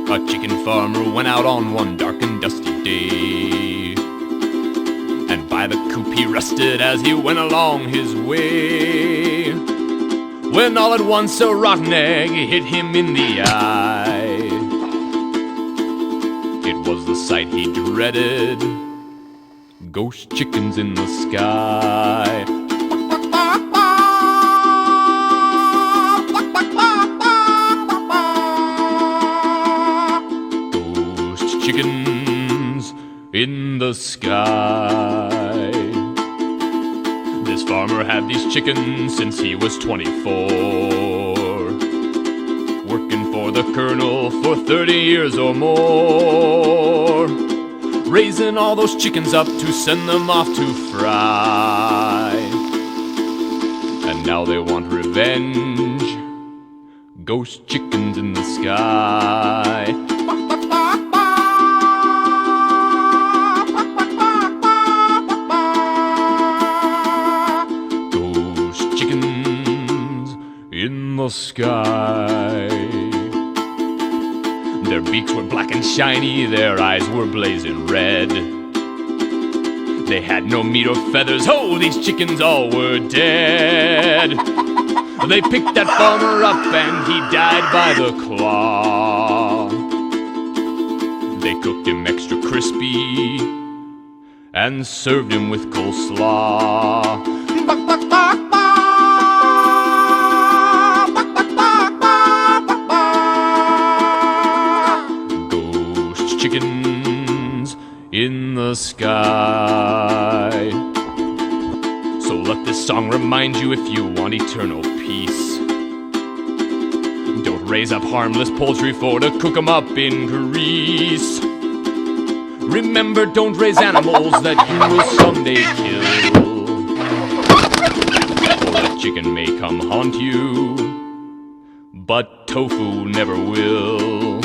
A chicken farmer went out on one dark and dusty day, and by the coop he rested as he went along his way, when all at once a rotten egg hit him in the eye. It was the sight he dreaded, ghost chickens in the sky. Chickens in the sky. This farmer had these chickens since he was 24, working for the colonel for 30 years or more, raising all those chickens up to send them off to fry. And now they want revenge, ghost chickens in the sky. In the sky. Their beaks were black and shiny, their eyes were blazing red. They had no meat or feathers, oh, these chickens all were dead. They picked that farmer up and he died by the claw. They cooked him extra crispy and served him with coleslaw. Chickens in the sky. So let this song remind you, if you want eternal peace, don't raise up harmless poultry for to cook 'em up in grease. Remember, don't raise animals that you will someday kill, or a chicken may come haunt you, but tofu never will.